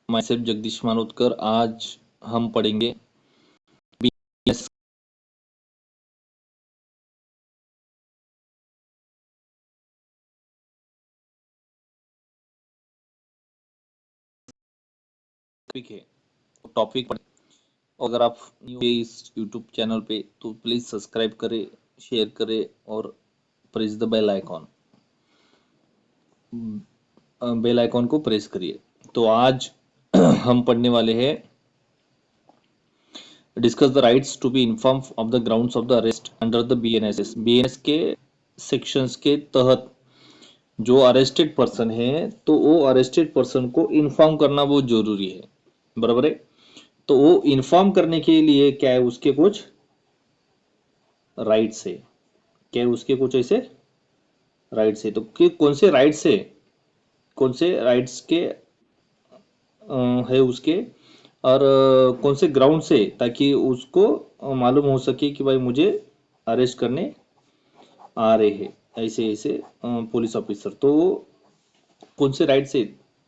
My self Jagdish मानोदकर। आज हम पढ़ेंगे BS है टॉपिक। अगर आप न्यू है इस यूट्यूब चैनल पे तो प्लीज सब्सक्राइब करें, शेयर करें और press the bell icon, bell icon को प्रेस करिए। तो आज हम पढ़ने वाले हैं discuss the rights to be inform of the grounds of the arrest under the BNS। BNS के सेक्शंस के तहत जो अरेस्टेड पर्सन है तो वो अरेस्टेड पर्सन को इन्फॉर्म करना बहुत जरूरी है, बराबर है। तो वो इन्फॉर्म करने के लिए क्या है, उसके कुछ राइट्स है। क्या है उसके कुछ ऐसे राइट्स है। तो कौन से राइट्स है, कौन से राइट्स के है उसके, और कौन से ग्राउंड से, ताकि उसको मालूम हो सके कि भाई मुझे अरेस्ट करने आ रहे हैं ऐसे ऐसे पुलिस ऑफिसर। तो कौन से राइट से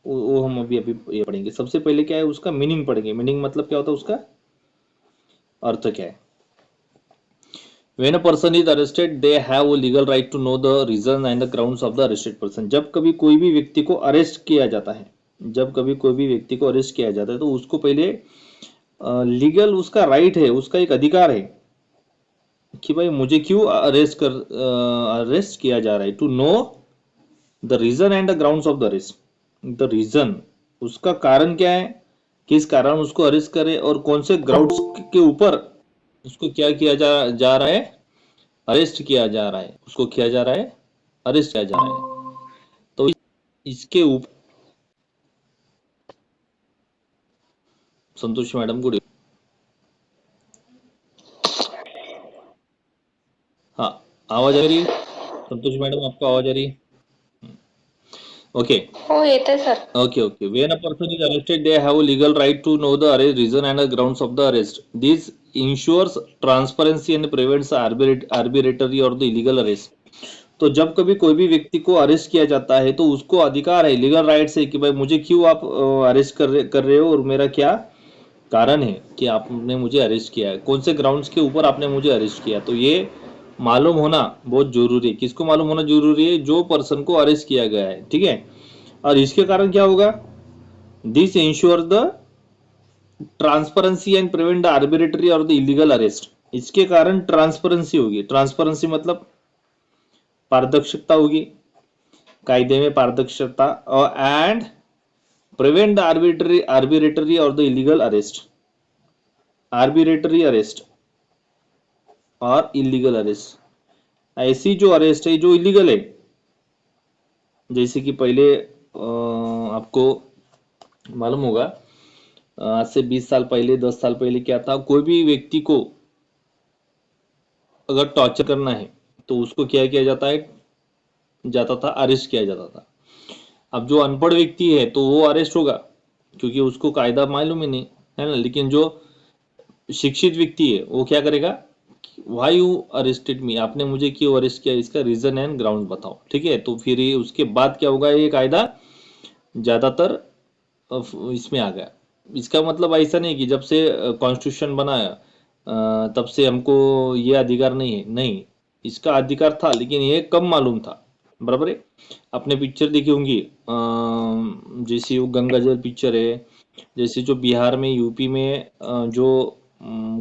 वो हम अभी अभी ये पढ़ेंगे। सबसे पहले क्या है उसका मीनिंग पढ़ेंगे। मीनिंग मतलब क्या होता है, उसका अर्थ क्या है। When a person is arrested, they have a legal right to know the reason and the grounds of the arrested person। जब कभी कोई भी व्यक्ति को अरेस्ट किया जाता है, जब कभी कोई भी व्यक्ति को अरेस्ट किया जाता है तो उसको पहले लीगल उसका राइट है, उसका एक अधिकार है कि भाई मुझे क्यों अरेस्ट किया जा रहा है। To know the reason and the grounds of the arrest. The reason, उसका कारण क्या है, किस कारण उसको अरेस्ट करे, और कौन से ग्राउंड्स के ऊपर उसको क्या किया जा रहा है, अरेस्ट किया जा रहा है, उसको किया जा रहा है, अरेस्ट किया जा रहा है। तो इसके ऊपर संतोष मैडम गुड। हाँ, आवाज आ रही संतोष मैडम, आपको आवाज आ रही? ओके हो येते sir. Okay okay. When a person is arrested, they have a legal right to know the arrest reason and the grounds of the arrest. This ensures transparency and prevents arbitrary or the illegal arrest। तो जब कभी कोई भी व्यक्ति को arrest किया जाता है तो उसको अधिकार है, लीगल राइट्स है कि भाई मुझे क्यों आप अरेस्ट कर रहे हो और मेरा क्या कारण है कि आपने मुझे अरेस्ट किया है, कौन से ग्राउंड्स के ऊपर आपने मुझे अरेस्ट किया। तो ये मालूम होना बहुत जरूरी है। किसको मालूम होना जरूरी है? जो पर्सन को अरेस्ट किया गया है, ठीक है। और इसके कारण क्या होगा, this ensure the transparency and prevent the arbitrary और द इलीगल अरेस्ट। इसके कारण ट्रांसपेरेंसी होगी। ट्रांसपेरेंसी मतलब पारदर्शिता होगी, कायदे में पारदर्शिता, और एंड प्रिवेंट द आर्बिट्रेटरी और the illegal arrest. Arbitrary arrest और इलीगल अरेस्ट, ऐसी जो अरेस्ट है जो इलीगल है, जैसे कि पहले आपको मालूम होगा आज से 20 साल पहले, 10 साल पहले क्या था, कोई भी व्यक्ति को अगर टॉर्चर करना है तो उसको क्या किया जाता था, अरेस्ट किया जाता था। अब जो अनपढ़ व्यक्ति है तो वो अरेस्ट होगा क्योंकि उसको कायदा मालूम ही नहीं है ना। लेकिन जो शिक्षित व्यक्ति है वो क्या करेगा, व्हाई यू अरेस्टेड मी, आपने मुझे क्यों अरेस्ट किया, इसका रीजन एंड ग्राउंड बताओ, ठीक है। तो फिर ये उसके बाद क्या होगा, ये कायदा ज्यादातर इसमें आ गया। इसका मतलब ऐसा नहीं कि जब से कॉन्स्टिट्यूशन बनाया तब से हमको ये अधिकार नहीं है, नहीं, इसका अधिकार था लेकिन ये कम मालूम था, बराबर है। आपने पिक्चर देखी होंगी जैसे वो गंगा जल पिक्चर है, जैसे जो बिहार में, यूपी में जो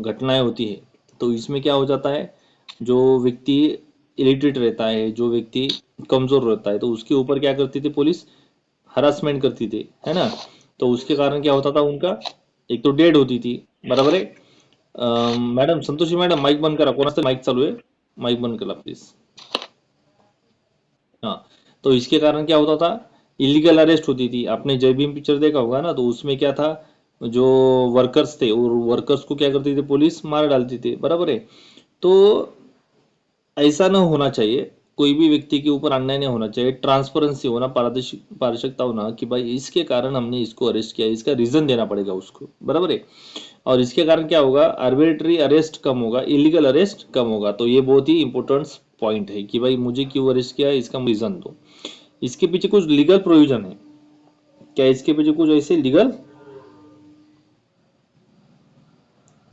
घटनाएं होती है, तो इसमें क्या हो जाता है, जो व्यक्ति इलिटरेट रहता है, जो व्यक्ति कमजोर रहता है, तो उसके ऊपर क्या करती थी पुलिस, हरासमेंट करती थी, है ना। तो उसके कारण क्या होता था, उनका एक तो डेड होती थी, बराबर है। मॅडम, संतोषी मॅडम माईक बंद करा, कोणाचं माईक चालू आहे, माईक बंद करा प्लीज। हाँ, तो इसके कारण क्या होता था, इलीगल अरेस्ट होती थी। आपने जय भीम पिक्चर देखा होगा ना, तो उसमें क्या था, जो वर्कर्स थे और वर्कर्स को क्या करती थी पुलिस, मार डालती थी, बराबर है। तो ऐसा न होना चाहिए, कोई भी व्यक्ति के ऊपर अन्याय नहीं होना चाहिए। ट्रांसपेरेंसी होना, पारदर्शिता होना कि भाई इसके कारण हमने इसको अरेस्ट किया, इसका रीजन देना पड़ेगा उसको, बराबर है। और इसके कारण क्या होगा, आर्बिट्रेरी अरेस्ट कम होगा, इलीगल अरेस्ट कम होगा। तो ये बहुत ही इंपॉर्टेंट पॉइंट है कि भाई मुझे क्यों अरेस्ट किया, इसका रीजन दो। इसके पीछे कुछ लीगल प्रोविजन है क्या, इसके पीछे कुछ ऐसे लीगल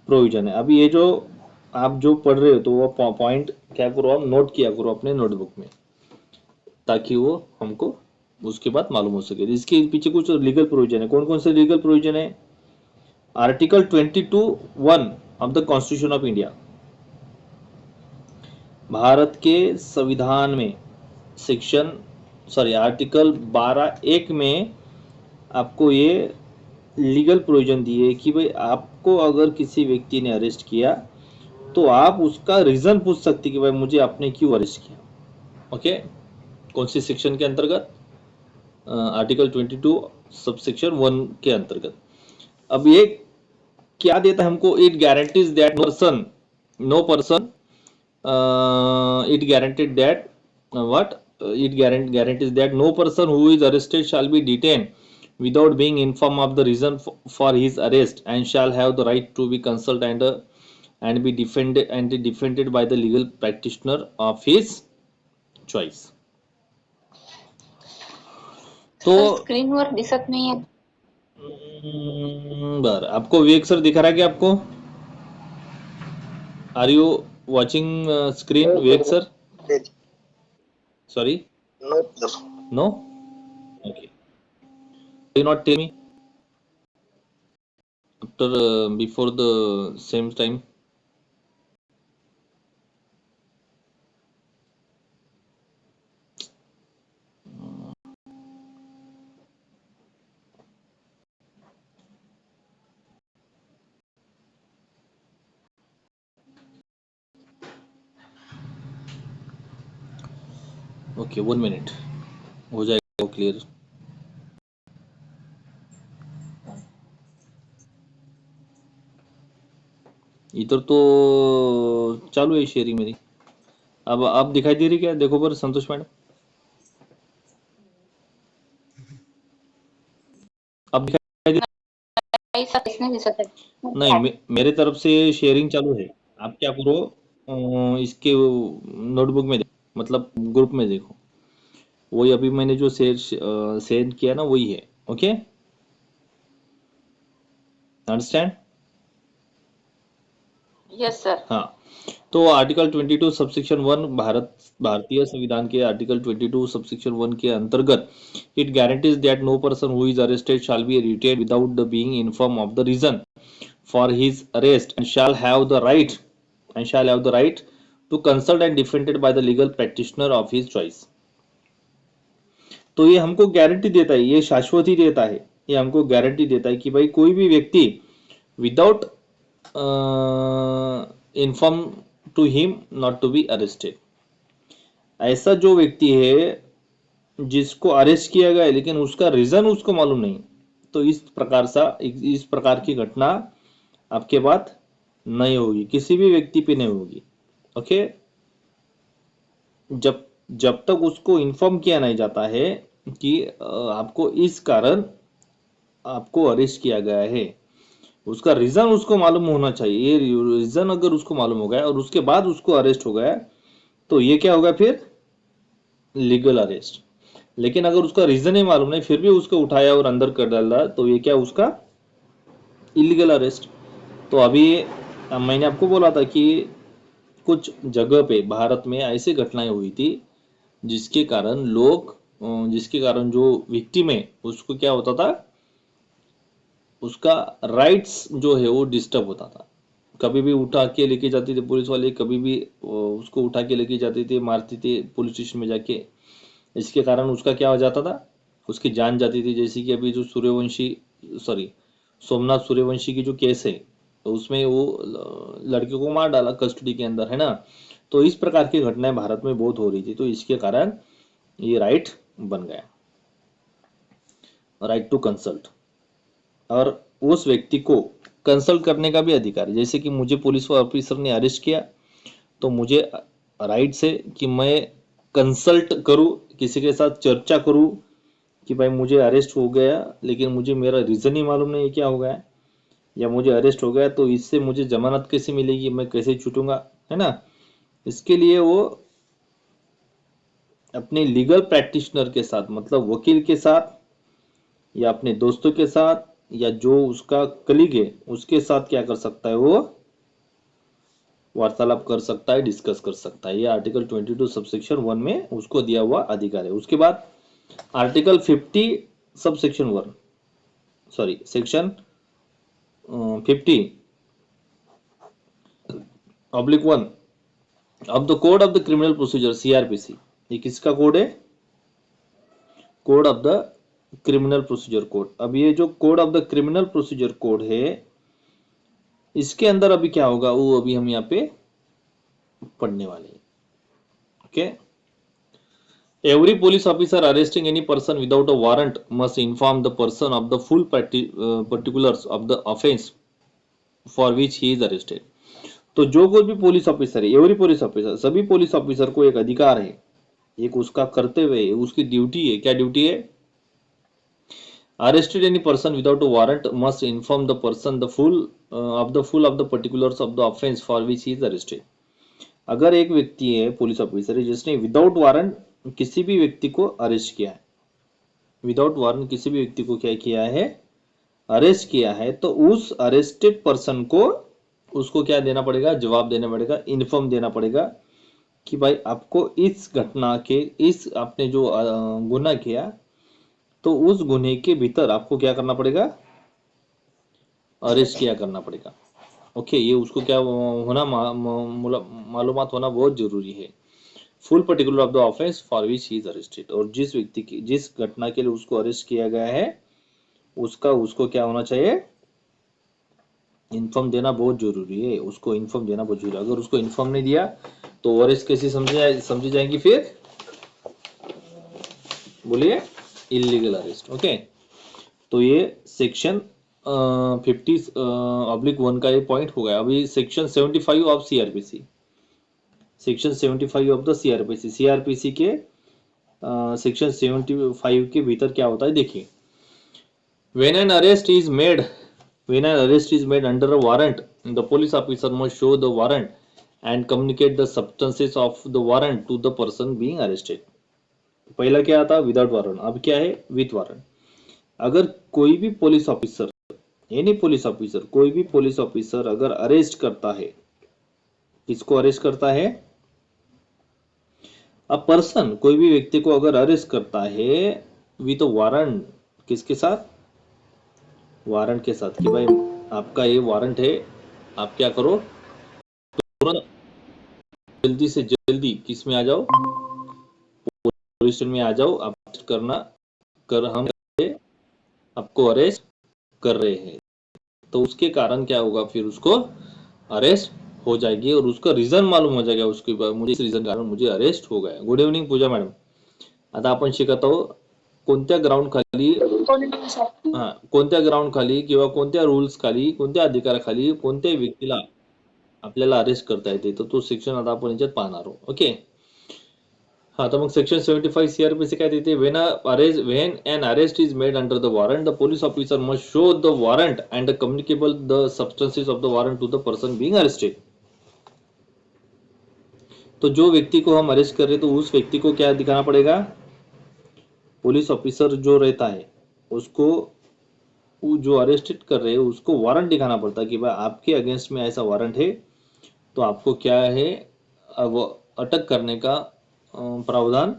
प्रोविजन है। अभी ये जो आप जो पढ़ रहे हो तो वो पॉइंट क्या करो, आप नोट किया करो अपने नोटबुक में, ताकि वो हमको उसके बाद मालूम हो सके। इसके पीछे कुछ लीगल प्रोविजन है। कौन कौन से लीगल प्रोविजन है? Article 22(1) of the constitution of India, Bharat के संविधान में आर्टिकल 12(1) में आपको ये लीगल प्रोविजन दिए कि भाई आपको अगर किसी व्यक्ति ने अरेस्ट किया तो आप उसका रीजन पूछ सकते कि भाई मुझे आपने क्यों अरेस्ट किया। ओके, कौन सी सेक्शन के अंतर्गत? आर्टिकल 22 सबसेक्शन 1 के अंतर्गत। अब ये क्या देता है हमको? It guarantees that no person it guaranteed that what it guarantees that no person who is arrested shall be detained without being informed of the reason for his arrest, and shall have the right to be consulted and be defended by the legal practitioner of his choice. तो स्क्रीनवर दिसत नाही आहे. बरं, आपको विवेक sir दिखा रहा है क्या आपको? Are you watching screen, Vivek sir? Sorry? No, sir. No? Okay. Do you not tell me after before the same time? Okay, 1 minute, हो जाएगा क्लियर। इधर तो चालू है शेयरिंग मेरी। अब आप दिखाई दे रही क्या? देखो पर संतोष मैडम, अब दिखाई दे? नाही दिसत आहे. नहीं, मेरे तरफ से शेयरिंग चालू है। आप क्या करो, इसके नोटबुक में मतलब ग्रुप में देखो, वही अभी मैंने जो सेंड किया ना वही है। Okay, understand? Yes sir. हाँ, तो आर्टिकल 22 सबसेक्शन 1 भारतीय संविधान के आर्टिकल 22 सबसेक्शन 1 के अंतर्गत it guarantees that no person who is arrested shall be retain without the being inform of the reason for his arrest and shall have the right to consult and defended by the legal practitioner of his choice. तो ये हमको guarantee देता है, ये शाश्वती देता है, ये हमको गारंटी देता है कि भाई कोई भी व्यक्ति without inform to him not to be arrested, ऐसा जो व्यक्ति है जिसको अरेस्ट किया गया है लेकिन उसका रीजन उसको मालूम नहीं, तो इस प्रकार की घटना आपके बाद नहीं होगी, किसी भी व्यक्ति पे नहीं होगी। ओके, जब तक उसको इन्फॉर्म किया नहीं जाता है कि आपको इस कारण आपको अरेस्ट किया गया है, उसका रीजन उसको मालूम होना चाहिए। ये रीजन अगर उसको मालूम हो गया और उसके बाद उसको अरेस्ट हो गया तो ये क्या होगा फिर? Legal arrest. लेकिन अगर उसका रीजन ही मालूम नहीं फिर भी उसको उठाया और अंदर कर डाला तो ये क्या? उसका इलीगल अरेस्ट। तो अभी मैंने आपको बोला था कि कुछ जगह पे भारत में ऐसी घटनाएं हुई थी जिसके कारण जो विक्टिम है उसको क्या होता था, उसका राइट्स जो है वो डिस्टर्ब होता था। कभी भी उठा के लेके जाते थे पुलिस वाले, कभी भी उसको उठा के लेके जाते थे, मारते थे पुलिस स्टेशन में जाके। इसके कारण उसका क्या हो जाता था? उसकी जान जाती थी। जैसे कि अभी जो सोमनाथ सूर्यवंशी की जो केस है तो उसमें वो लड़के को मार डाला कस्टडी के अंदर, है ना। तो इस प्रकार की घटनाएं भारत में बहुत हो रही थी, तो इसके कारण ये राइट बन गया, राइट टू कंसल्ट। और उस व्यक्ति को कंसल्ट करने का भी अधिकार है। जैसे कि मुझे पुलिस ऑफिसर ने अरेस्ट किया तो मुझे राइट है कि मैं कंसल्ट करूं, किसी के साथ चर्चा करूं कि भाई मुझे अरेस्ट हो गया लेकिन मुझे मेरा रीजन ही मालूम नहीं क्या हो गया, या मुझे अरेस्ट हो गया तो इससे मुझे जमानत कैसे मिलेगी, मैं कैसे छूटूंगा, है ना। इसके लिए वो अपने लीगल प्रैक्टिशनर के साथ, मतलब वकील के साथ या अपने दोस्तों के साथ या जो उसका कलीग है उसके साथ क्या कर सकता है, वो वार्तालाप कर सकता है, डिस्कस कर सकता है। ये आर्टिकल 22 सबसेक्शन 1 में उसको दिया हुआ अधिकार है। उसके बाद article 50 subsection 1 sorry section 50 oblique 1 of the code of the criminal procedure CrPC. ये किसका कोड है? Code of the criminal procedure code. अब ये जो code of the criminal procedure code है, इसके अंदर अभी क्या होगा वो अभी हम यहाँ पे पढ़ने वाले हैं। Okay, every police officer arresting any person without a warrant must inform the person of the full particulars of the offense for which he is arrested। तो जो कोई भी पुलिस ऑफिसर है, एवरी पुलिस ऑफिसर, सभी police officer को एक अधिकार है, एक उसका कर्तव्य है, उसकी ड्यूटी है। क्या ड्यूटी है? Arrested any person without a warrant must inform the person the full of the particulars of the offence for which he is arrested. अगर एक व्यक्ति है, पुलिस ऑफिसर है, जिसने विदाउट वारंट किसी भी व्यक्ति को अरेस्ट किया है, विदाउट वारंट किसी भी व्यक्ति को क्या किया है? अरेस्ट किया है, तो उस अरेस्टेड पर्सन को उसको क्या देना पड़ेगा? जवाब देना पड़ेगा, इन्फॉर्म देना पड़ेगा कि भाई आपको इस घटना के, इस आपने जो गुनाह किया, तो उस गुने के भीतर आपको क्या करना पड़ेगा? अरेस्ट किया करना पड़ेगा। ओके, ये उसको क्या होना मालूमात होना बहुत जरूरी है। Full particular of the offence for which he is arrested. और जिस व्यक्ति की, जिस घटना के लिए उसको अरेस्ट किया गया है, उसको क्या होना चाहिए? इन्फॉर्म देना बहुत जरूरी है। उसको इन्फॉर्म देना बहुत जरूरी है। अगर उसको इन्फॉर्म नहीं दिया तो अरेस्ट कैसी समझी जाएगी? फिर बोलिए, इलीगल अरेस्ट। ओके, तो ये सेक्शन 50/1 का ये पॉइंट हो गया। अभी section 75 of CrPC, section 75 of the CrPC, CrPC के सेक्शन 75 के भीतर क्या होता है देखिए। When an arrest is made under a warrant, the police officer must show the warrant and communicate the substances of the warrant to the person being arrested। पहला क्या था? Without warrant. अब क्या है? With warrant. अगर कोई भी police officer, any police officer, कोई भी पुलिस ऑफिसर अगर अरेस्ट करता है, किसको अरेस्ट करता है? अ पर्सन, कोई भी व्यक्ति को अगर अरेस्ट करता है विथ वारंट, किसके साथ? वारंट के साथ, कि भाई आपका ये वारंट है, आप क्या करो, तुरंत जल्दी से जल्दी किस में आ जाओ? पुलिस स्टेशन में आ जाओ, आप करना कर हम आपको अरेस्ट कर रहे हैं। तो उसके कारण क्या होगा? फिर उसको अरेस्ट हो जाएगी और उसका रीजन मालूम हो जाएगा। उसके बाद मुझे इस रीजन कारण मुझे अरेस्ट हो गया। गुड इव्हनिंग पूजा मॅडम। आता आपण शिकत आहोत कोणत्या ग्राउंड खाली, कोणत्या ग्राउंड खाली किंवा कोणत्या रूल्स खाली, कोणत्या अधिकाराखाली कोणत्या व्यक्तीला आपल्याला अरेस्ट करता येते, तर तो सेक्शन आता आपण याच्यात पाहणार आहोत। ओके, हाँ, तो मग सेक्शन 75 सीआरपीसी काय देते? When an arrest is made under the warrant, the police officer must show the warrant and communicable the substances of the warrant to the person being arrested. तो जो व्यक्ति को हम अरेस्ट कर रहे तो उस व्यक्ति को क्या दिखाना पड़ेगा? पुलिस ऑफिसर जो रहता है उसको, जो अरेस्टेड कर रहे हैं उसको वारंट दिखाना पड़ता है कि भाई आपके अगेंस्ट में ऐसा वारंट है, तो आपको क्या है, अब अटक करने का प्रावधान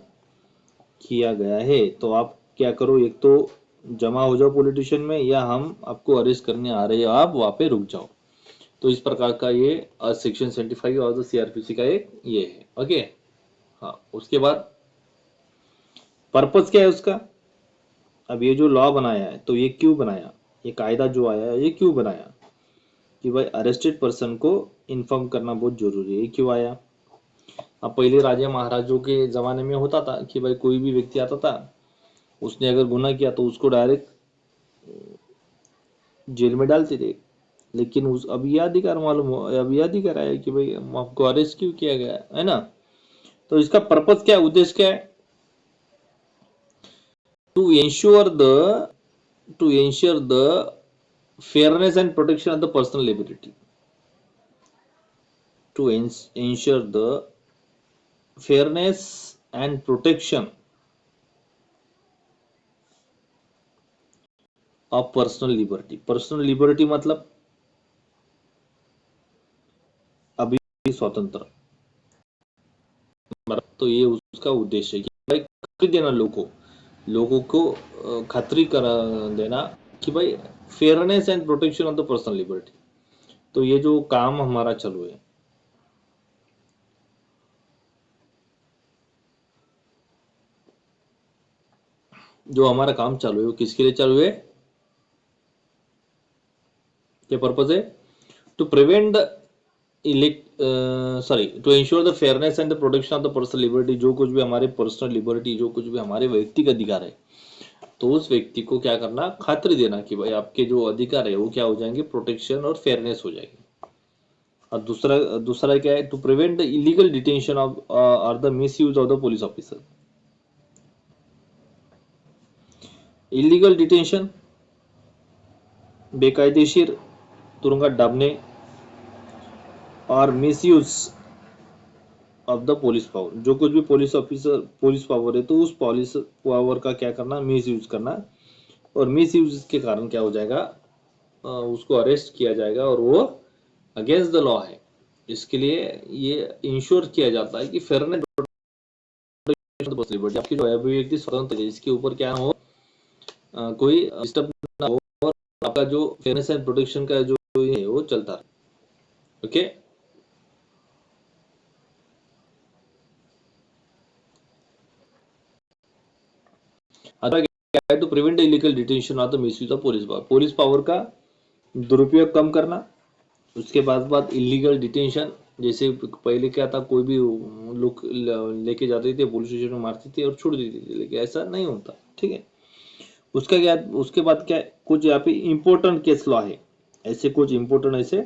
किया गया है। तो आप क्या करो, एक तो जमा हो जाओ पुलिस स्टेशन में, या हम आपको अरेस्ट करने आ रहे हैं, आप वहां पे रुक जाओ। तो इस प्रकार का ये सेक्शन 75 और सीआरपीसी का एक ये है। ओके, हाँ, उसके बाद पर्पस क्या है उसका? अब ये जो लॉ बनाया है, तो ये क्यों बनाया? ये कायदा जो आया है, ये क्यों बनाया? कि भाई अरेस्टेड पर्सन को इन्फॉर्म करना बहुत जरूरी है। क्यों आया? अब पहले राजा महाराजों के जमाने में होता था कि भाई कोई भी व्यक्ति आता था, उसने अगर गुनाह किया तो उसको डायरेक्ट जेल में डालते थे। लेकिन उस अब यह अधिकार मालूम हो, अब यह अधिकार आया कि भाई आपको अरेस्ट क्यों किया गया है ना? तो इसका पर्पस क्या है, उद्देश्य क्या है? To ensure the fairness and protection of the personal liberty, to ensure the fairness and protection of personal liberty। Personal liberty मतलब अभी स्वतंत्र। तो ये उसका उद्देश्य है कि भाई खातरी देना लोगों को खातरी करा देना कि भाई fairness and protection of the personal liberty. तो ये जो काम हमारा चालू है, जो हमारा काम चालू है वो किसके लिए चालू है? क्या पर्पज है? To prevent the to ensure the fairness and the protection of the personal liberty. जो कुछ भी हमारे पर्सनल लिबर्टी, जो कुछ भी हमारे व्यक्तिगत अधिकार है, तो उस व्यक्ति को क्या करना? खातरी देना कि भाई आपके जो अधिकार है वो क्या हो जाएंगे? प्रोटेक्शन और फेयरनेस हो जाएगी। और दूसरा क्या है? To prevent the illegal detention of और the misuse of the police officer. Illegal detention, बेकायदेशीर तुरुंगात डालने, और misuse of the police power. जो कुछ भी पुलिस पावर है तो उस पुलिस पावर का क्या करना? मिस यूज करना। और मिस यूज के कारण क्या हो जाएगा? उसको अरेस्ट किया जाएगा और वो अगेंस्ट द लॉ है। इसके लिए ये इंश्योर किया जाता है कि फेयरनेस लिबर्टी, आपकी जो अभिव्यक्ति स्वतंत्र है, इसके ऊपर क्या हो, कोई डिस्टर्ब ना हो, और आपका जो फेयरनेस एंड प्रोटेक्शन का जो है वो चलता है। Okay, to prevent illegal detention of the misuse of police power. Police power का दुरुपयोग कम करना। उसके बाद इलीगल डिटेंशन, जैसे पहले क्या था, कोई भी लोग लेके जाते थे पुलिस स्टेशन में, मारते थे और छोड़ देते थे, लेकिन ऐसा नहीं होता। ठीक है, उसका क्या? उसके बाद क्या? कुछ यहाँ पे इंपॉर्टेंट केस लॉ है, ऐसे कुछ इंपॉर्टेंट ऐसे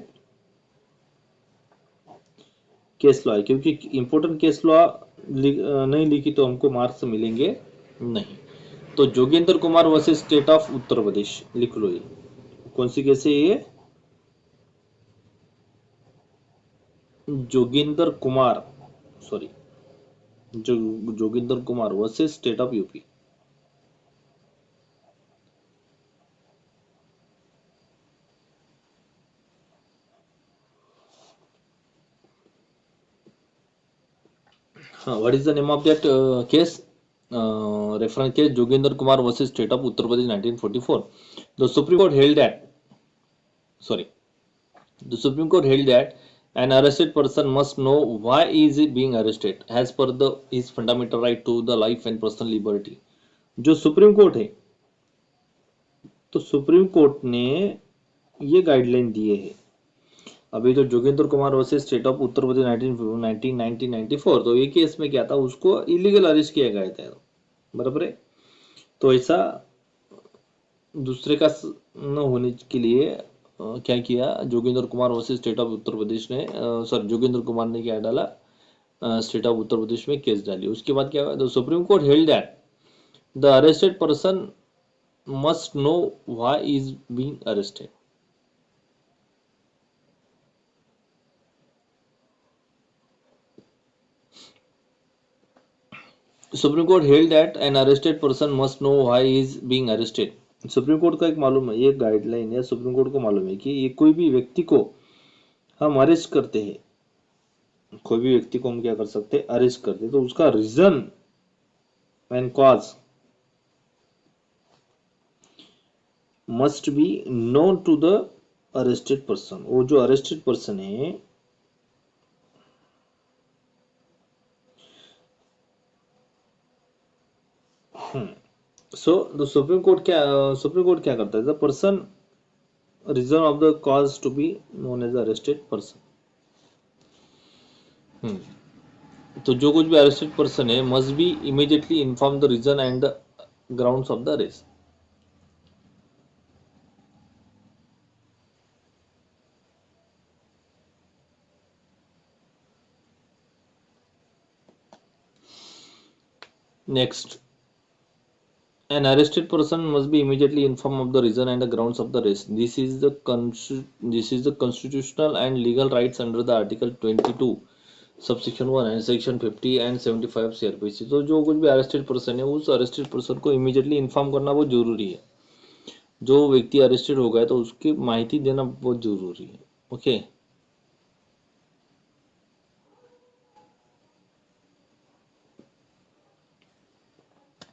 केस लॉ है, क्योंकि इंपॉर्टेंट केस लॉ नहीं लिखी तो हमको मार्क्स मिलेंगे नहीं। तो Jogendra Kumar versus state of Uttar Pradesh लिख लो। ये कौन सी केस है? ये Joginder Kumar, sorry, Joginder Kumar versus state of UP. What is the name of that case? Reference case Joginder Kumar versus state of Uttar Pradesh 1944. The Supreme Court held that, sorry, the Supreme Court held that an arrested person must know why he is being arrested as per his fundamental right to the life and personal liberty. जो supreme court है, तो supreme court ने ये guideline दिए है। अभी जो Jogendra Kumar versus state of Uttar Pradesh 1994, तो ये केस में क्या था? उसको इलीगल अरेस्ट किया गया था, बराबर है। तो ऐसा दूसरे का न होने के लिए क्या किया? Jogendra Kumar versus state of Uttar Pradesh ने, सॉरी, जोगेंद्र कुमार ने क्या डाला? स्टेट ऑफ उत्तर प्रदेश में केस डाली। उसके बाद क्या हुआ? The supreme court held that the arrested person must know why is being arrested. Supreme court held that an arrested person must know why is being arrested. Supreme court का एक मालूम है, ये गाइडलाइन है, सुप्रीम कोर्ट को मालूम है कि ये कोई भी व्यक्ति को हम अरेस्ट करते हैं, कोई भी व्यक्ति को हम क्या कर सकते हैं? अरेस्ट करते हैं, तो उसका reason and cause must be known to the arrested person. वो जो अरेस्टेड पर्सन है, सो द सुप्रीम कोर्ट क्या करता है? The person reason of the cause to be known as arrested person. तो जो कुछ भी अरेस्टेड पर्सन है must be immediately inform the reason and the grounds of the arrest. Next, an arrested person must be immediately informed of the reason and the grounds of the arrest. This is the constitutional and legal rights under the Article 22 subsection 1 and section 50 and 75 CRPC. तो जो कुछ भी arrested person है उस arrested person को immediately inform करना बहुत जरूरी है। जो व्यक्ति अरेस्टेड हो गया तो उसकी माहिती देना बहुत जरूरी है। Okay,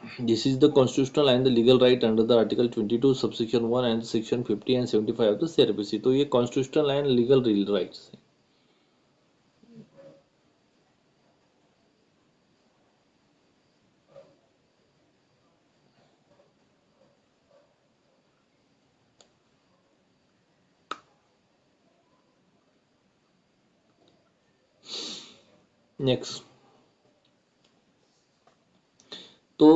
This is the constitutional and the legal right under the Article 22 subsection 1 and section 50 and 75 of the CRPC. तो ये constitutional and legal rights है. Next. तो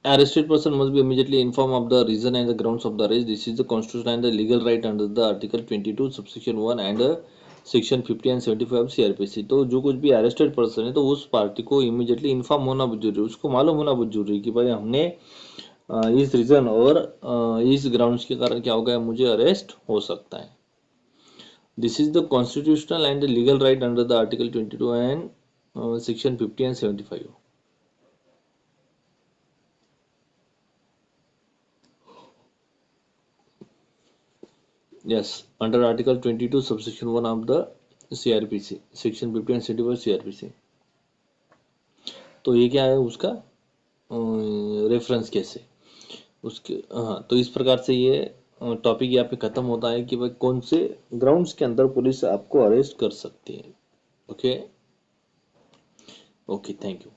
arrested person must be immediately informed of the reason and the grounds of the arrest. This is the constitutional and the legal right under the Article 22 subsection 1 and section 50 and 75 of CRPC. तो जो कुछ भी arrested person है तो उस party को immediately inform होना बहुत जरूरी है, उसको मालूम होना बहुत जरूरी है कि भाई हमने इस रीजन और इस ग्राउंड्स के कारण क्या हो गया, मुझे अरेस्ट हो सकता है. This is the constitutional and legal right under the article 22 and section 50 and 75. Yes, under Article 22, subsection 1 of the CRPC, section 50 and 75 CRPC. तो ये क्या है उसका रेफरेंस कैसे उसके. हाँ, तो इस प्रकार से ये टॉपिक यहाँ पे खत्म होता है कि भाई कौन से ग्राउंड्स के अंदर पुलिस आपको अरेस्ट कर सकती है. Okay, okay, thank you.